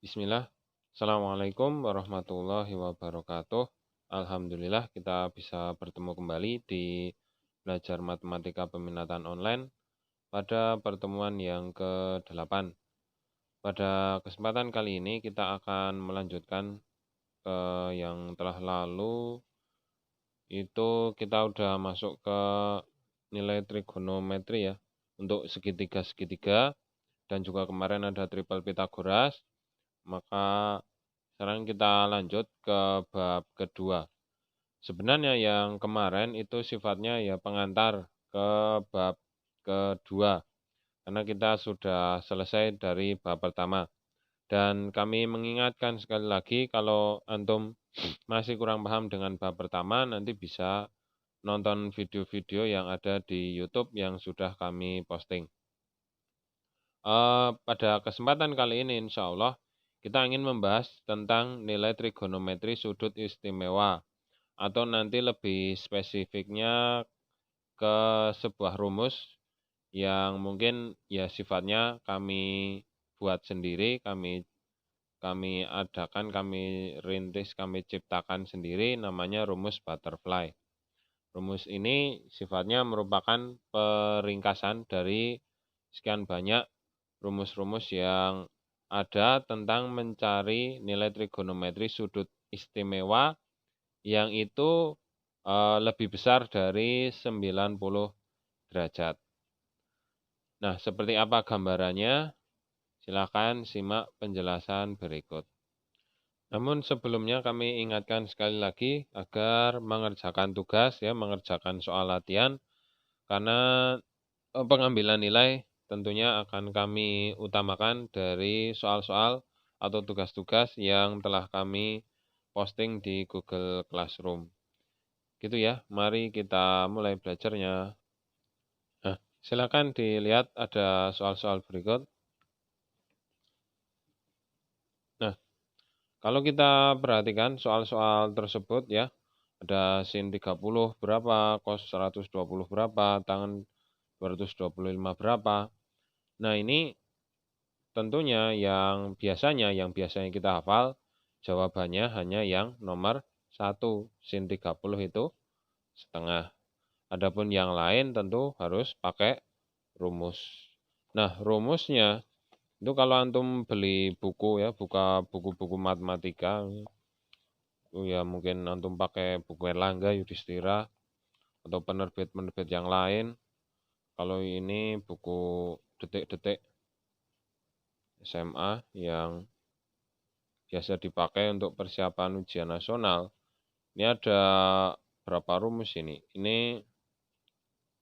Bismillah. Assalamualaikum warahmatullahi wabarakatuh. Alhamdulillah kita bisa bertemu kembali di belajar matematika peminatan online pada pertemuan yang ke-8. Pada kesempatan kali ini kita akan melanjutkan ke yang telah lalu, itu kita udah masuk ke nilai trigonometri ya, untuk segitiga-segitiga, dan juga kemarin ada triple Pythagoras. Maka sekarang kita lanjut ke bab kedua. Sebenarnya yang kemarin itu sifatnya ya pengantar ke bab kedua, karena kita sudah selesai dari bab pertama. Dan kami mengingatkan sekali lagi, kalau antum masih kurang paham dengan bab pertama, nanti bisa nonton video-video yang ada di YouTube yang sudah kami posting. Pada kesempatan kali ini insya Allah kita ingin membahas tentang nilai trigonometri sudut istimewa, atau nanti lebih spesifiknya ke sebuah rumus yang mungkin ya sifatnya kami buat sendiri, kami adakan, kami rintis, kami ciptakan sendiri, namanya rumus butterfly. Rumus ini sifatnya merupakan peringkasan dari sekian banyak rumus-rumus yang ada tentang mencari nilai trigonometri sudut istimewa yang itu lebih besar dari 90 derajat. Nah, seperti apa gambarannya? Silakan simak penjelasan berikut. Namun sebelumnya kami ingatkan sekali lagi agar mengerjakan tugas ya, mengerjakan soal latihan, karena pengambilan nilai tentunya akan kami utamakan dari soal-soal atau tugas-tugas yang telah kami posting di Google Classroom. Gitu ya, mari kita mulai belajarnya. Nah, silakan dilihat ada soal-soal berikut. Nah, kalau kita perhatikan soal-soal tersebut ya, ada sin 30 berapa, cos 120 berapa, tangen 225 berapa. Nah, ini tentunya yang biasanya kita hafal, jawabannya hanya yang nomor 1, sin 30 itu setengah. Adapun yang lain tentu harus pakai rumus. Nah, rumusnya itu kalau antum beli buku ya, buka buku-buku matematika, itu ya mungkin antum pakai buku Erlangga, Yudhistira, atau penerbit-penerbit yang lain. Kalau ini buku detik-detik SMA yang biasa dipakai untuk persiapan ujian nasional. Ini ada berapa rumus ini? Ini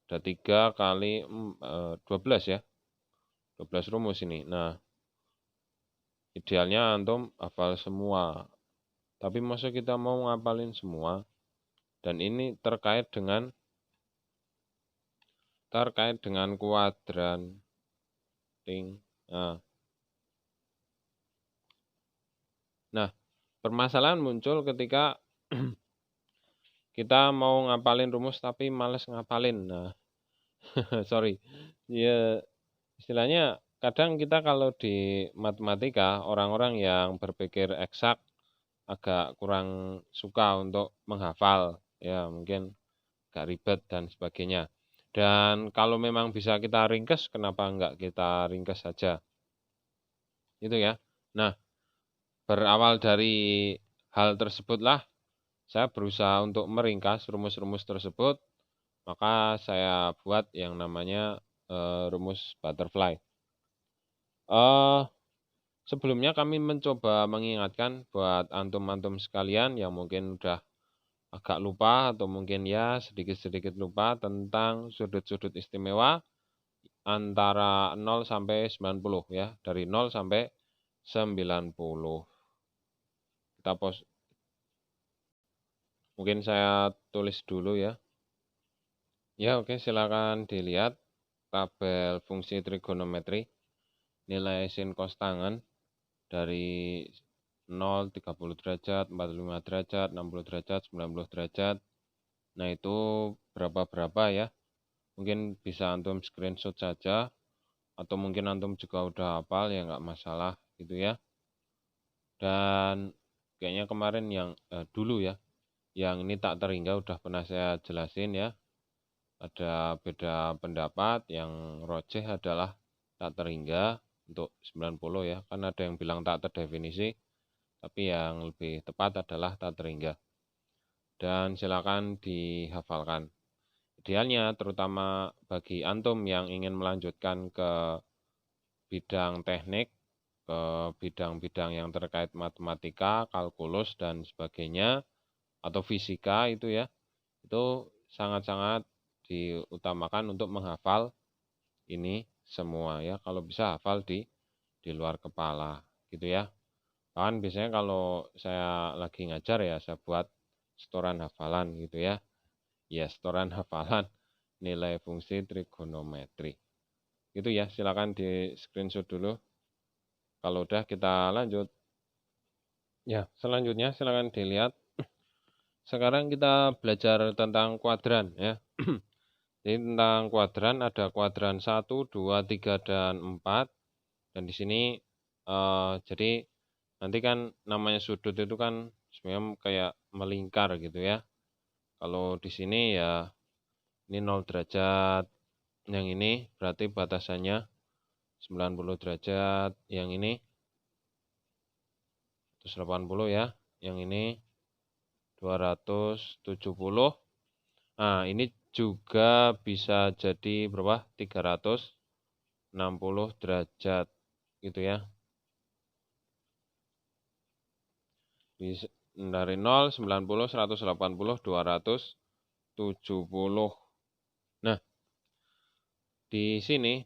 ada 3 kali 12 ya. 12 rumus ini. Nah, idealnya antum hafal semua. Tapi masa kita mau ngapalin semua? Dan ini terkait dengan kuadran. Nah, permasalahan muncul ketika kita mau ngapalin rumus tapi males ngapalin. Nah, sorry. Ya, istilahnya kadang kita kalau di matematika, orang-orang yang berpikir eksak agak kurang suka untuk menghafal. Ya, mungkin agak ribet dan sebagainya. Dan kalau memang bisa kita ringkes, kenapa enggak kita ringkes saja? Itu ya. Nah, berawal dari hal tersebutlah saya berusaha untuk meringkas rumus-rumus tersebut, maka saya buat yang namanya rumus butterfly. Sebelumnya kami mencoba mengingatkan buat antum-antum sekalian yang mungkin udah agak lupa atau mungkin ya sedikit-sedikit lupa tentang sudut-sudut istimewa antara 0 sampai 90 ya, dari 0 sampai 90. Kita mungkin saya tulis dulu ya. Ya, oke, silakan dilihat tabel fungsi trigonometri. Nilai sin cos tangen dari 0, 30 derajat, 45 derajat, 60 derajat, 90 derajat. Nah, itu berapa-berapa ya. Mungkin bisa antum screenshot saja, atau mungkin antum juga udah hafal ya nggak masalah gitu ya. Dan kayaknya kemarin yang dulu ya, yang ini tak terhingga udah pernah saya jelasin ya. Ada beda pendapat, yang rojeh adalah tak terhingga untuk 90 ya. Kan ada yang bilang tak terdefinisi, tapi yang lebih tepat adalah tak terhingga. Dan silakan dihafalkan. Idealnya terutama bagi antum yang ingin melanjutkan ke bidang teknik, ke bidang-bidang yang terkait matematika, kalkulus, dan sebagainya, atau fisika itu ya, itu sangat-sangat diutamakan untuk menghafal ini semua ya. Kalau bisa hafal di luar kepala gitu ya. Kan biasanya kalau saya lagi ngajar ya saya buat setoran hafalan gitu ya. Ya, setoran hafalan nilai fungsi trigonometri. Gitu ya, silakan di screenshot dulu. Kalau udah kita lanjut. Ya, selanjutnya silakan dilihat. Sekarang kita belajar tentang kuadran ya. Jadi tentang kuadran ada kuadran 1, 2, 3, dan 4. Dan di sini jadi nanti kan namanya sudut itu kan sebenarnya kayak melingkar gitu ya. Kalau di sini ya ini 0 derajat. Yang ini berarti batasannya 90 derajat. Yang ini 180 ya. Yang ini 270. Nah, ini juga bisa jadi berapa? 360 derajat gitu ya. Dari 0, 90, 180, 270. Nah, di sini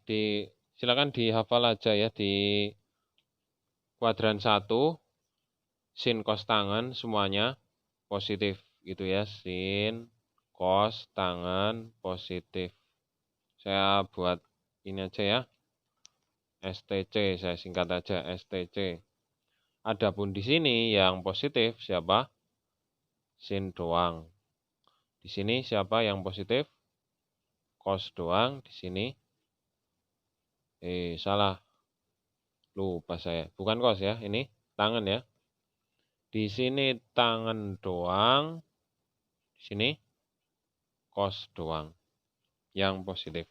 silakan dihafal aja ya di kuadran 1 sin cos tangan semuanya positif gitu ya. Sin cos tangan positif. Saya buat ini aja ya. STC, saya singkat aja STC. Adapun di sini yang positif siapa? Sin doang. Di sini siapa yang positif? Cos doang. Di sini salah. Lupa saya. Bukan cos ya, ini tangan ya. Di sini tangan doang. Di sini cos doang. Yang positif.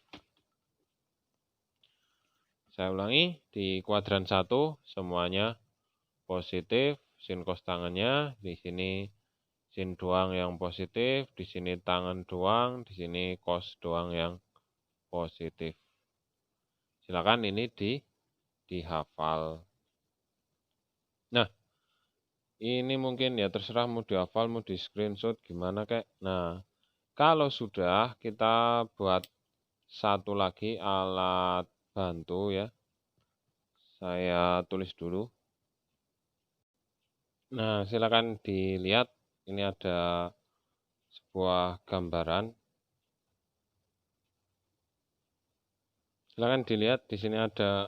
Saya ulangi, di kuadran 1 semuanya positif, sin cos tangannya, di sini sin doang yang positif, di sini tangan doang, di sini cos doang yang positif. Silakan ini dihafal. Nah, ini mungkin ya terserah mau dihafal, mau di screenshot gimana kek. Nah, kalau sudah kita buat satu lagi alat bantu ya. Saya tulis dulu. Nah, silakan dilihat. Ini ada sebuah gambaran. Silakan dilihat, di sini ada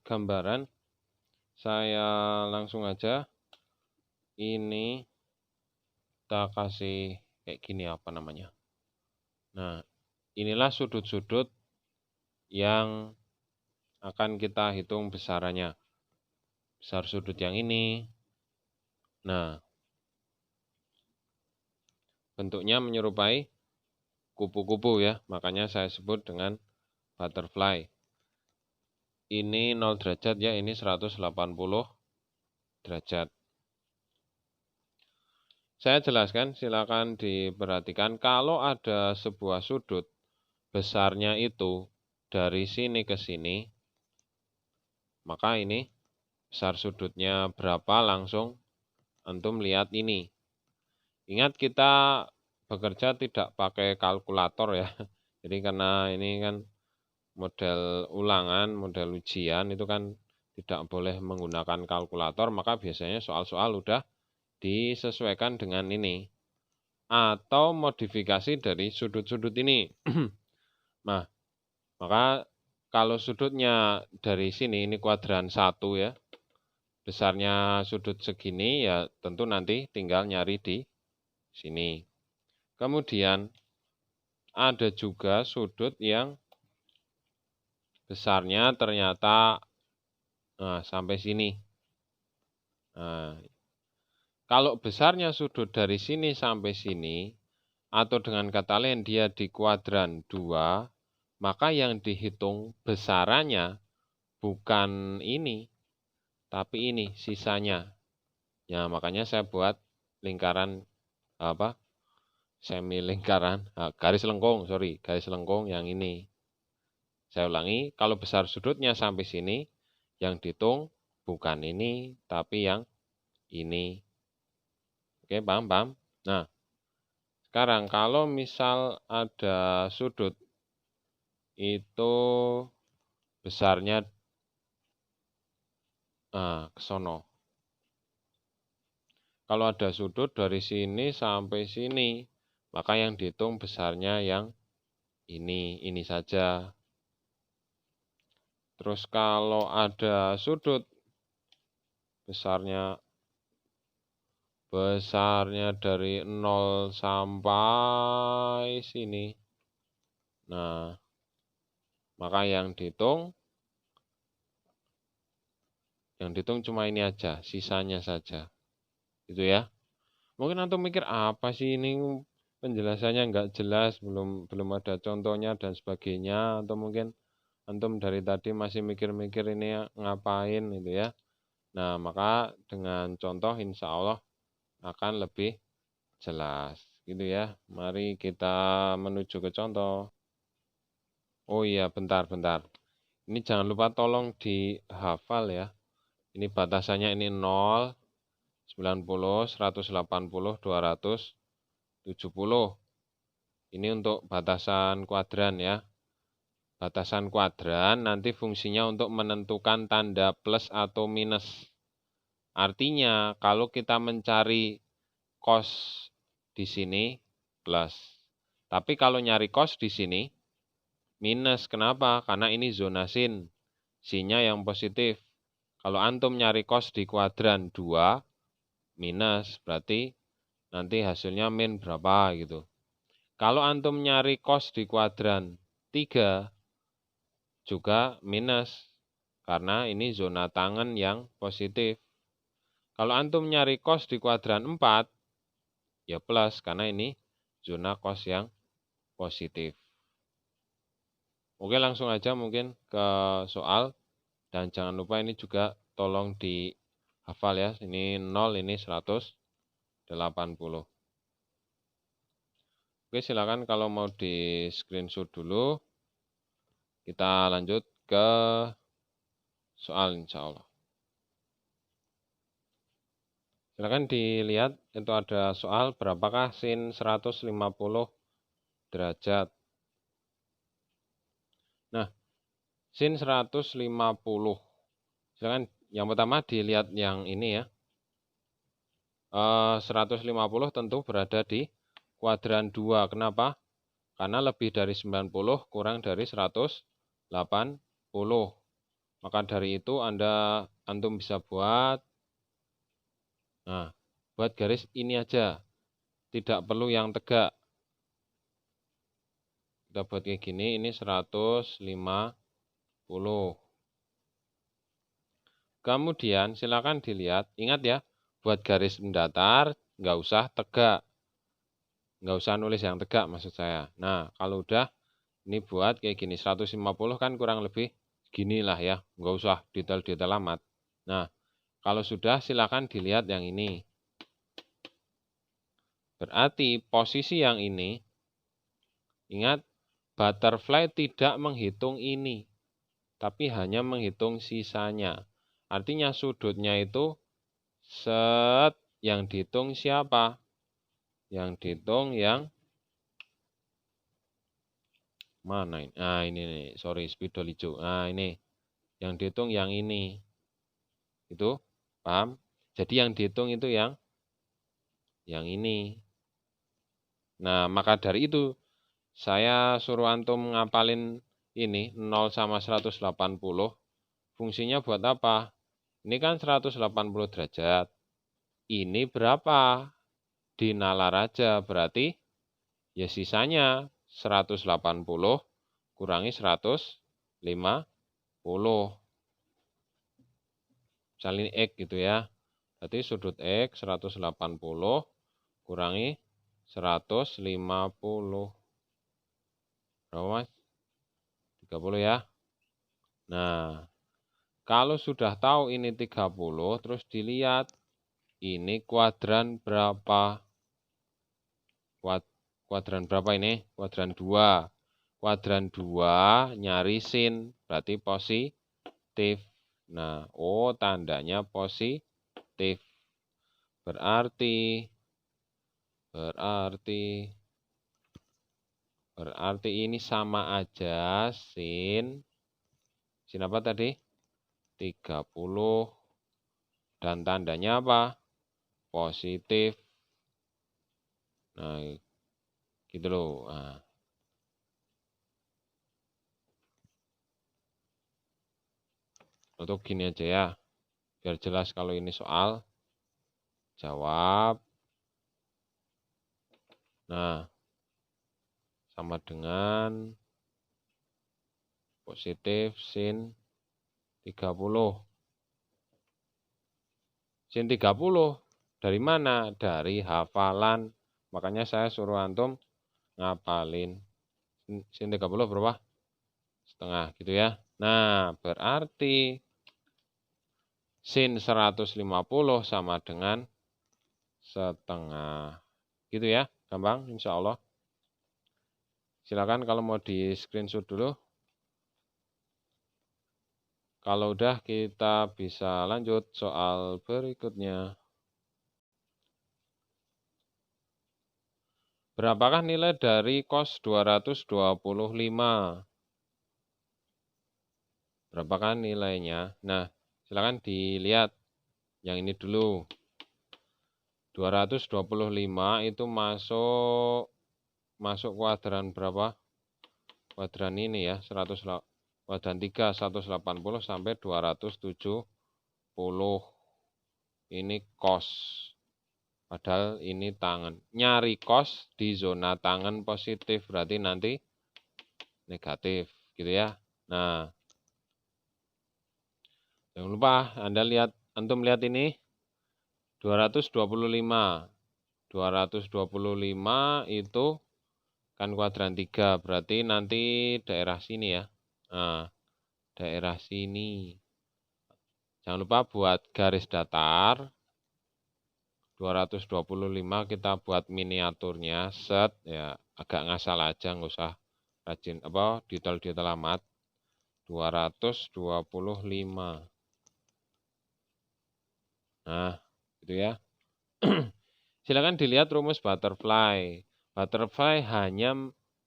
gambaran. Saya langsung aja. Ini kita kasih kayak gini apa namanya. Nah, inilah sudut-sudut yang akan kita hitung besarannya. Besar sudut yang ini. Nah, bentuknya menyerupai kupu-kupu ya. Makanya saya sebut dengan butterfly. Ini 0 derajat ya, ini 180 derajat. Saya jelaskan, silakan diperhatikan. Kalau ada sebuah sudut, besarnya itu dari sini ke sini, maka ini besar sudutnya berapa langsung antum lihat ini. Ingat kita bekerja tidak pakai kalkulator ya. Jadi karena ini kan model ulangan, model ujian itu kan tidak boleh menggunakan kalkulator, maka biasanya soal-soal udah disesuaikan dengan ini. Atau modifikasi dari sudut-sudut ini. Nah, maka kalau sudutnya dari sini, ini kuadran 1 ya, besarnya sudut segini ya tentu nanti tinggal nyari di sini. Kemudian ada juga sudut yang besarnya ternyata sampai sini. Nah, kalau besarnya sudut dari sini sampai sini, atau dengan kata lain dia di kuadran 2, maka yang dihitung besarannya bukan ini, tapi ini sisanya. Ya, makanya saya buat lingkaran semi lingkaran, garis lengkung, garis lengkung yang ini. Saya ulangi, kalau besar sudutnya sampai sini, yang dihitung bukan ini, tapi yang ini. Oke, paham? Nah, sekarang kalau misal ada sudut itu besarnya ke sono. Kalau ada sudut dari sini sampai sini, maka yang dihitung besarnya yang ini saja. Terus kalau ada sudut besarnya dari 0 sampai sini. Nah, maka yang dihitung cuma ini aja, sisanya saja. Gitu ya. Mungkin antum mikir apa sih ini penjelasannya nggak jelas, belum ada contohnya dan sebagainya, atau mungkin antum dari tadi masih mikir-mikir ini ngapain gitu ya. Nah, maka dengan contoh insya Allah akan lebih jelas gitu ya. Mari kita menuju ke contoh. Oh iya, bentar. Ini jangan lupa tolong dihafal ya. Ini batasannya ini 0, 90, 180, 270. Ini untuk batasan kuadran ya. Batasan kuadran nanti fungsinya untuk menentukan tanda plus atau minus. Artinya kalau kita mencari cos di sini plus. Tapi kalau nyari cos di sini minus. Kenapa? Karena ini zona sin. Sinnya yang positif. Kalau antum nyari cos di kuadran 2 minus, berarti nanti hasilnya min berapa gitu. Kalau antum nyari cos di kuadran 3 juga minus, karena ini zona tangen yang positif. Kalau antum nyari cos di kuadran 4, ya plus, karena ini zona cos yang positif. Oke, langsung aja mungkin ke soal. Dan jangan lupa ini juga tolong dihafal ya. Ini 0, ini 180. Oke, silakan kalau mau di screenshot dulu. Kita lanjut ke soal insya Allah. Silakan dilihat, itu ada soal berapakah sin 150 derajat. Nah, sin 150. Silakan yang pertama dilihat yang ini ya. 150 tentu berada di kuadran 2. Kenapa? Karena lebih dari 90 kurang dari 180. Maka dari itu antum bisa buat garis ini aja. Tidak perlu yang tegak. Kita buat kayak gini, ini 150. Kemudian silakan dilihat, ingat ya, buat garis mendatar nggak usah tegak. Nggak usah nulis yang tegak maksud saya. Nah, kalau udah ini buat kayak gini, 150 kan kurang lebih gini lah ya. Nggak usah detail-detail amat. Nah, kalau sudah silakan dilihat yang ini. Berarti posisi yang ini, ingat, butterfly tidak menghitung ini, tapi hanya menghitung sisanya. Artinya sudutnya itu yang dihitung siapa? Yang dihitung yang mana ini? Nah, ini nih, sorry, spidol hijau. Nah, ini. Yang dihitung yang ini. Itu, paham? Jadi yang dihitung itu yang ini. Nah, maka dari itu, saya suruh antum ngapalin ini, 0 sama 180. Fungsinya buat apa? Ini kan 180 derajat. Ini berapa? Dinalar aja, berarti ya sisanya 180 kurangi 150. Misalnya ini X gitu ya. Berarti sudut X 180 kurangi 150. Berapa Mas? 30 ya. Nah, kalau sudah tahu ini 30, terus dilihat ini kuadran berapa? Kuadran berapa ini? Kuadran 2. Kuadran 2 nyari sin, berarti positif. Nah, tandanya positif. Berarti ini sama aja sin apa tadi? 30 dan tandanya apa? Positif. Nah, gitu loh. Nah. Untuk gini aja ya, biar jelas kalau ini soal. Jawab. Nah, sama dengan positif sin 30. Sin 30 dari mana? Dari hafalan. Makanya saya suruh antum ngapalin. Sin 30 berapa? Setengah gitu ya. Nah, berarti sin 150 sama dengan setengah. Gitu ya, gampang insya Allah. Silakan kalau mau di screenshot dulu. Kalau udah kita bisa lanjut soal berikutnya. Berapakah nilai dari cos 225? Berapakah nilainya? Nah, silakan dilihat yang ini dulu. 225 itu masuk kuadran berapa? Kuadran ini ya, kuadran 3, 180 sampai 270. Ini cos. Padahal ini tangan. Nyari cos di zona tangan positif, berarti nanti negatif, gitu ya. Nah, jangan lupa antum lihat ini 225. 225 itu kan kuadran 3, berarti nanti daerah sini ya. Nah, daerah sini. Jangan lupa buat garis datar. 225 kita buat miniaturnya, set ya, agak ngasal aja, nggak usah rajin detail-detail amat. 225. Nah, gitu ya. Silakan dilihat rumus butterfly. Butterfly hanya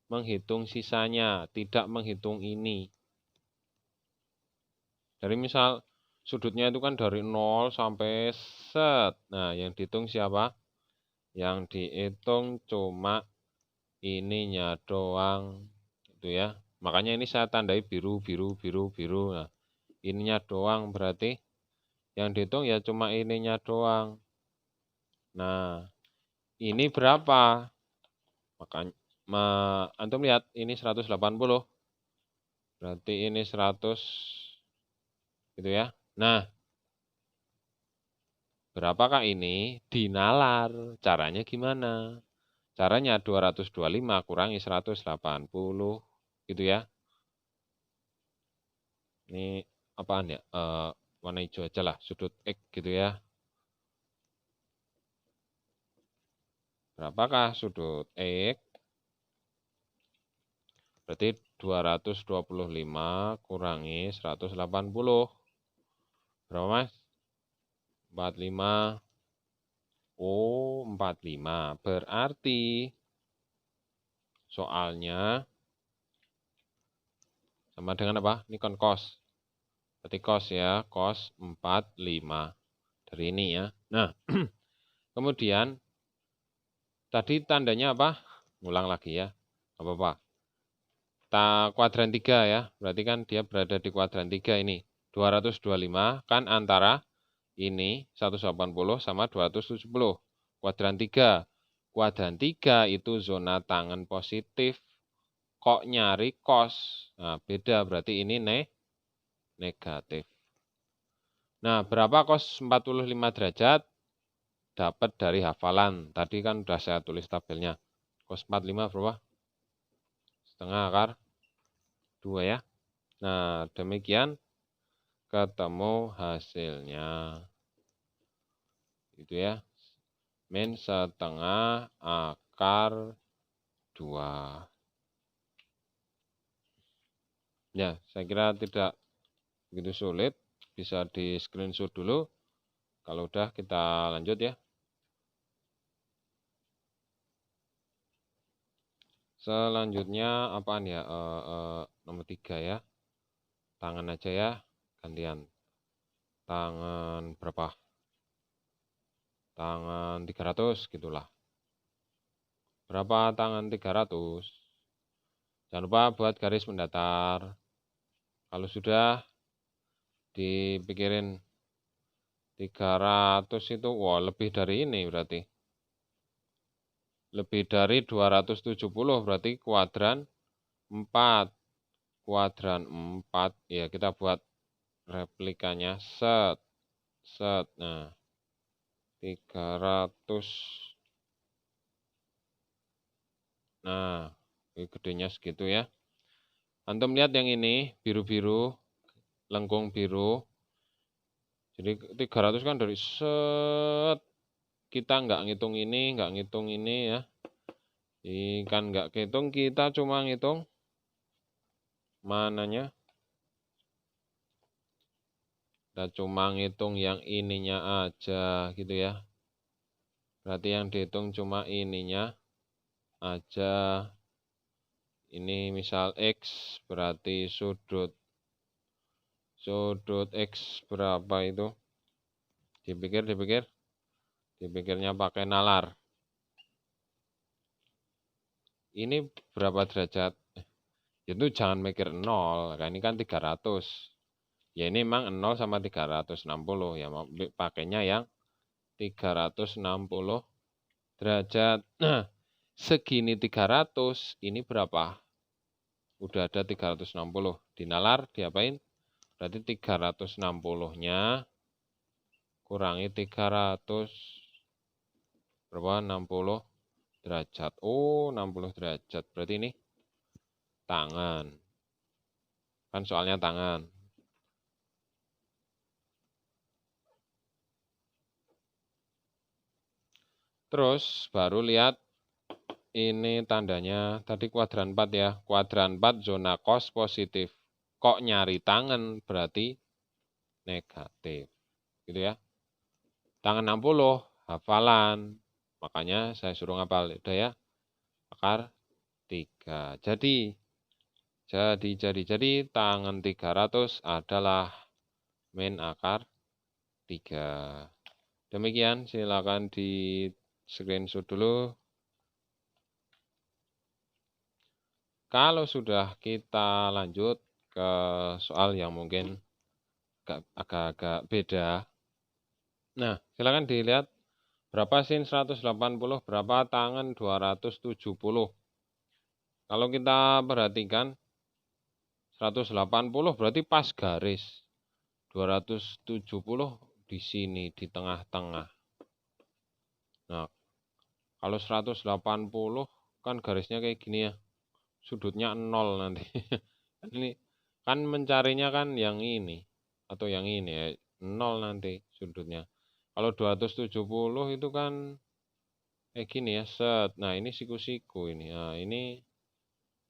menghitung sisanya, tidak menghitung ini. Dari misal sudutnya itu kan dari 0 sampai set. Nah, yang dihitung siapa? Yang dihitung cuma ininya doang. Itu ya. Makanya ini saya tandai biru. Nah, ininya doang berarti yang dihitung ya cuma ininya doang. Nah, ini berapa? Makanya antum lihat ini 180. Berarti ini 100 gitu ya. Nah, berapakah ini? Dinalar. Caranya gimana? Caranya 225 kurangi 180 gitu ya. Ini apaan ya? Warna hijau aja lah, sudut X gitu ya. Berapakah sudut X? Berarti 225 kurangi 180. Berapa Mas? 45. 45. Berarti soalnya sama dengan apa? Ini kan cos. Berarti cos ya, cos 45. Dari ini ya. Nah, kemudian tadi tandanya apa? Ngulang lagi ya. Apa-apa. Kuadran 3 ya. Berarti kan dia berada di kuadran 3 ini. 225 kan antara ini 180 sama 270. Kuadran 3. Kuadran 3 itu zona tangan positif. Kok nyari cos? Nah, beda berarti ini negatif. Nah, berapa cos 45 derajat? dapat dari hafalan. Tadi kan udah saya tulis tabelnya. Cos 45 berapa? Setengah akar 2 ya. Nah, demikian ketemu hasilnya. Itu ya. Min setengah akar 2. Ya, saya kira tidak begitu sulit. Bisa di screenshot dulu. Kalau udah kita lanjut ya. Selanjutnya apaan ya? Nomor 3 ya. Tangan aja ya. Gantian. Tangan berapa? Tangan 300 gitulah. Berapa tangan 300? Jangan lupa buat garis mendatar. Kalau sudah dipikirin 300 itu, wah lebih dari ini berarti. Lebih dari 270 berarti kuadran 4. Kuadran 4, ya kita buat replikanya, set. Nah, 300. Nah, ini gedenya segitu ya. Antum lihat yang ini, biru-biru, lengkung biru. Jadi 300 kan dari set. Kita nggak ngitung ini ya. Kan nggak hitung, kita cuma ngitung mananya. Kita cuma ngitung yang ininya aja gitu ya. Berarti yang dihitung cuma ininya aja. Ini misal X, berarti sudut X berapa itu? Dipikirnya pakai nalar. Ini berapa derajat? Itu jangan mikir 0, kan ini kan 300. Ya ini memang 0 sama 360, ya mau pakainya yang 360 derajat. Nah, segini 300, ini berapa? Udah ada 360. Dinalar, diapain? Berarti 360-nya kurangi 300. Berapa? 60 derajat. Oh, 60 derajat. Berarti ini tangan. Kan soalnya tangan. Terus baru lihat ini tandanya. Tadi kuadran 4 ya. Kuadran 4 zona cos positif. Kok nyari tangan berarti negatif. Gitu ya. Tangan 60 hafalan. Makanya saya suruh ngapal. Udah ya. Akar 3. Jadi tangan 300 adalah min akar 3. Demikian, silakan di screenshot dulu. Kalau sudah, kita lanjut ke soal yang mungkin agak-agak beda. Nah, silakan dilihat berapa sin 180, berapa tangan 270. Kalau kita perhatikan 180 berarti pas garis. 270 di sini di tengah-tengah. Nah, kalau 180 kan garisnya kayak gini ya. Sudutnya 0 nanti. Ini kan mencarinya kan yang ini atau yang ini ya. 0 nanti sudutnya. Kalau 270 itu kan kayak gini ya, set. Nah, ini siku-siku ini. Nah, ini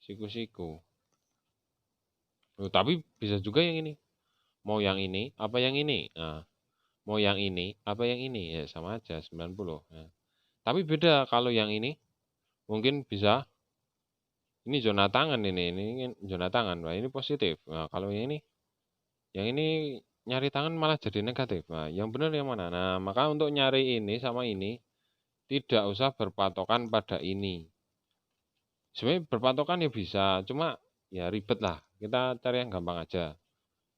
siku-siku. Tapi bisa juga yang ini. Mau yang ini apa yang ini? Nah, mau yang ini apa yang ini? Ya sama aja 90. Nah, tapi beda kalau yang ini mungkin bisa ini zona tangan ini zona tangan. Nah, ini positif. Nah, kalau yang ini nyari tangan malah jadi negatif. Nah, yang benar yang mana? Nah, maka untuk nyari ini sama ini tidak usah berpatokan pada ini. Sebenarnya berpatokan ya bisa, cuma ya ribet lah. Kita cari yang gampang aja.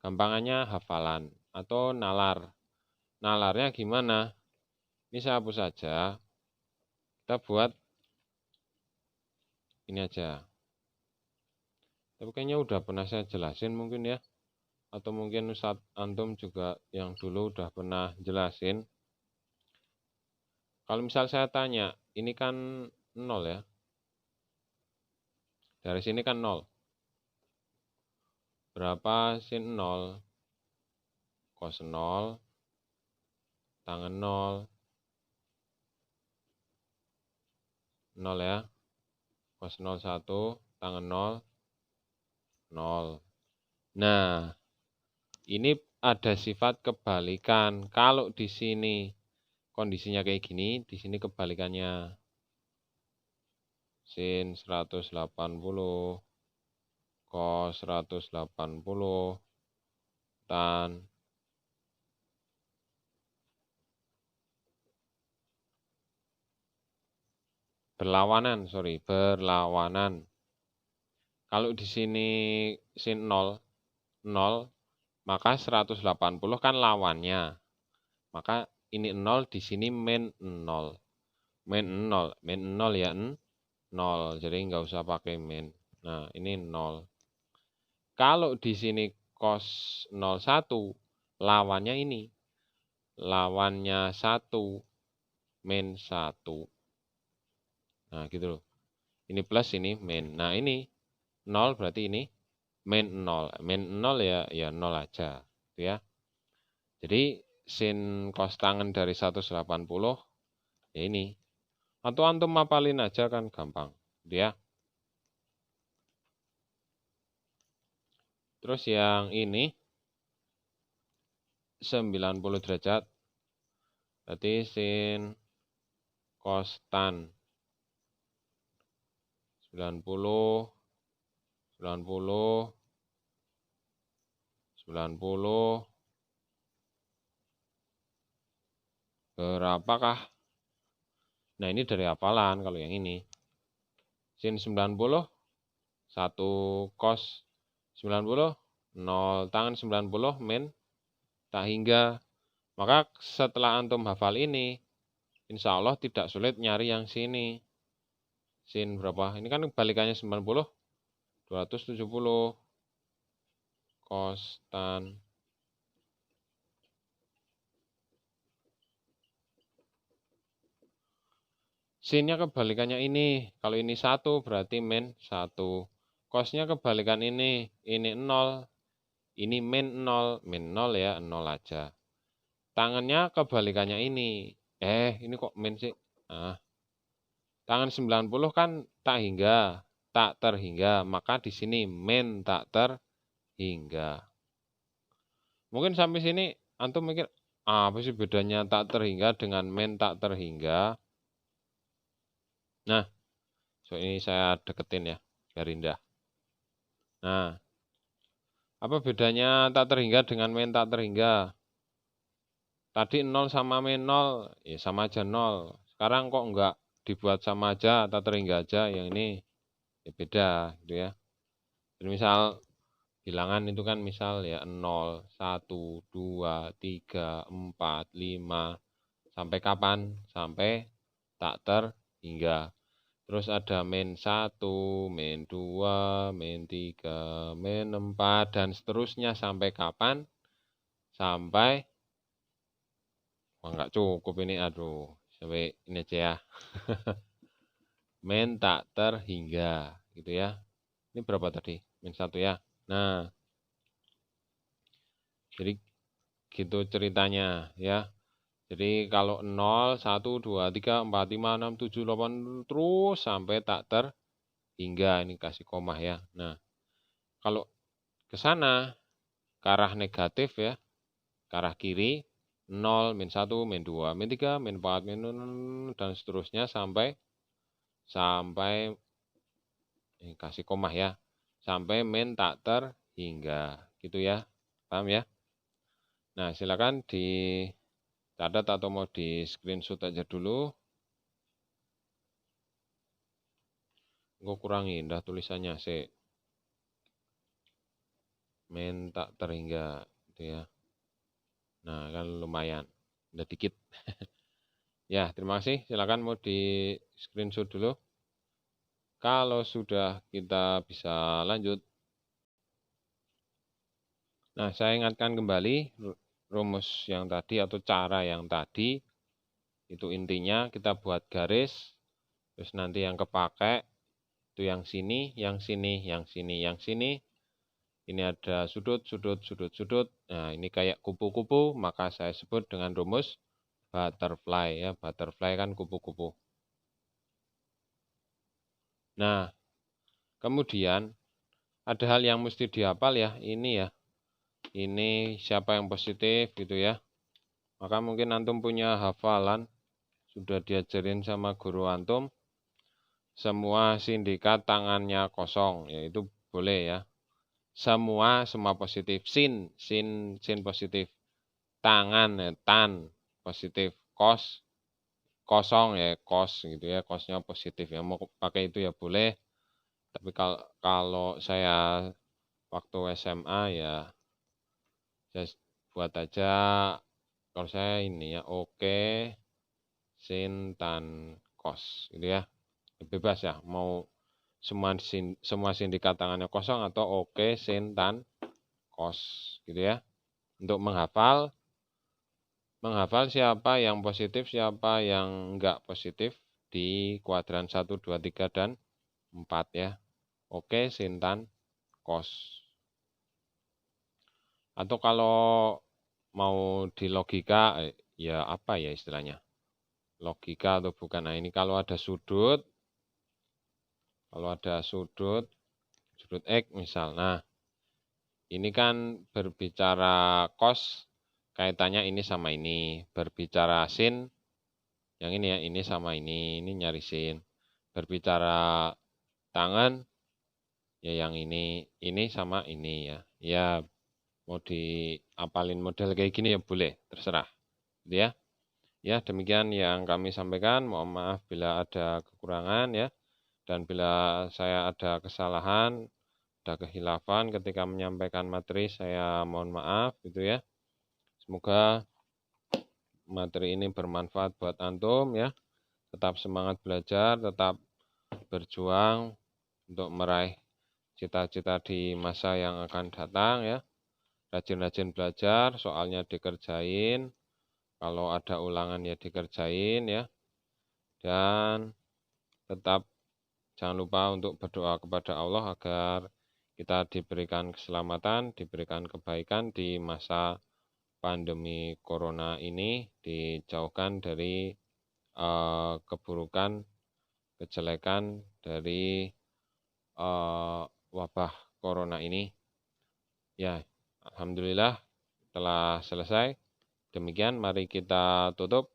Gampangannya hafalan atau nalar. Nalarnya gimana? Ini saya hapus saja. Kita buat ini aja. Tapi kayaknya udah pernah saya jelasin mungkin ya. Atau mungkin Ustadz Antum juga yang dulu udah pernah jelasin. Kalau misal saya tanya, ini kan 0 ya. Dari sini kan 0. Berapa sin 0? Cos 0, tangen 0. 0 ya. Cos 0, 1, tangen 0, 0. Nah, ini ada sifat kebalikan. Kalau di sini kondisinya kayak gini, di sini kebalikannya. Sin 180, cos 180, tan berlawanan. Kalau di sini sin 0, 0, maka 180 kan lawannya. Maka ini 0, di sini min 0. Min 0, min 0 ya 0, jadi nggak usah pakai min. Nah, ini 0. Kalau di sini cos 01, lawannya ini. Lawannya 1, min 1. Nah, gitu loh. Ini plus, ini min. Nah, ini 0 berarti ini min 0. Min 0 ya 0 aja. Gitu ya. Jadi, sin cos tangen dari 180, ya ini. Atau antum mapalin aja kan gampang. Gitu ya. Terus yang ini 90 derajat. Berarti sin cos tan 90, 90, 90. Berapakah? Nah, ini dari hafalan kalau yang ini. Sin 90, 1 cos 90, 0 tangen 90, min tak hingga. Maka setelah antum hafal ini, insya Allah tidak sulit nyari yang sini. Sin berapa? Ini kan kebalikannya 90, 270 cos tan. Sinnya kebalikannya ini. Kalau ini 1 berarti min 1. Cosnya kebalikan ini 0. Ini min 0. Min 0 ya, 0 aja. Tangannya kebalikannya ini. Ini kok min sih? Nah, tangan 90 kan tak hingga, tak terhingga. Maka di sini min tak terhingga. Mungkin sampai sini antum mikir, apa sih bedanya tak terhingga dengan min tak terhingga? Nah, so ini saya deketin ya, biar indah. Nah, apa bedanya tak terhingga dengan min tak terhingga? Tadi 0 sama min 0, ya sama aja 0. Sekarang kok enggak dibuat sama aja, tak terhingga aja, yang ini ya beda gitu ya. Jadi misal bilangan itu kan misal ya 0, 1, 2, 3, 4, 5, sampai kapan? Sampai tak terhingga. Terus ada min 1, min 2, min 3, min 4, dan seterusnya sampai kapan? Sampai, nggak cukup ini, aduh, sampai ini aja ya. Min tak terhingga, gitu ya. Ini berapa tadi? Min 1 ya. Nah, jadi gitu ceritanya ya. Jadi kalau 0, 1, 2, 3, 4, 5, 6, 7, 8, terus sampai tak terhingga. Ini kasih koma ya. Nah, kalau ke sana, ke arah negatif ya, ke arah kiri, 0, min 1, min 2, min 3, min 4, min 6, dan seterusnya sampai ini kasih koma ya, sampai min tak terhingga. Gitu ya, paham ya? Nah, silakan dicatat atau mau di screenshot aja dulu. Gue kurangi indah tulisannya sih. Min tak terhingga gitu ya. Nah, kan lumayan. Udah dikit. Ya, terima kasih. Silakan mau di screenshot dulu. Kalau sudah kita bisa lanjut. Nah, saya ingatkan kembali rumus yang tadi atau cara yang tadi. Itu intinya, kita buat garis, terus nanti yang kepake itu yang sini, yang sini, yang sini, yang sini. Ini ada sudut, sudut, sudut, sudut. Nah, ini kayak kupu-kupu, maka saya sebut dengan rumus butterfly ya. Butterfly kan kupu-kupu. Nah, kemudian ada hal yang mesti dihafal ya, ini ya. Ini siapa yang positif gitu ya. Maka mungkin antum punya hafalan, sudah diajarin sama guru antum. Semua sindikat tangannya kosong, yaitu boleh ya. Semua positif. Sin positif. Tangan ya, tan positif. Kos kosong ya, kos gitu ya. Kosnya positif ya. Mau pakai itu ya boleh. Tapi kalau saya waktu SMA ya saya buat aja, kalau saya ini ya oke sin tan kos gitu ya. Bebas ya, mau semua sindikat tangannya kosong atau oke sin tan kos gitu ya. Untuk menghafal siapa yang positif, siapa yang enggak positif di kuadran 1, 2, 3, dan 4 ya. Oke sin tan kos. Atau kalau mau di logika, ya apa ya istilahnya? Logika atau bukan. Nah ini kalau ada sudut sudut X misal. Nah ini kan berbicara cos, kaitannya ini sama ini. Berbicara sin, yang ini ya, ini sama ini nyari sin. Berbicara tangan, ya yang ini sama ini ya. Ya mau diapalin model kayak gini ya boleh, terserah. Gitu ya. Ya, demikian yang kami sampaikan. Mohon maaf bila ada kekurangan ya. Dan bila saya ada kesalahan, ada kehilafan ketika menyampaikan materi, saya mohon maaf gitu ya. Semoga materi ini bermanfaat buat antum ya. Tetap semangat belajar, tetap berjuang untuk meraih cita-cita di masa yang akan datang ya. Rajin-rajin belajar, soalnya dikerjain. Kalau ada ulangan ya dikerjain ya. Dan tetap jangan lupa untuk berdoa kepada Allah agar kita diberikan keselamatan, diberikan kebaikan di masa pandemi corona ini, dijauhkan dari keburukan, kejelekan dari wabah corona ini. Ya, alhamdulillah telah selesai. Demikian, mari kita tutup.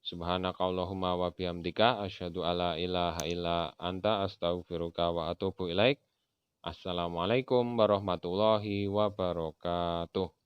Subhanakallahumma wa bihamdika asyhadu alla ilaha illa anta astaghfiruka wa atubu ilaik. Assalamualaikum warahmatullahi wabarakatuh.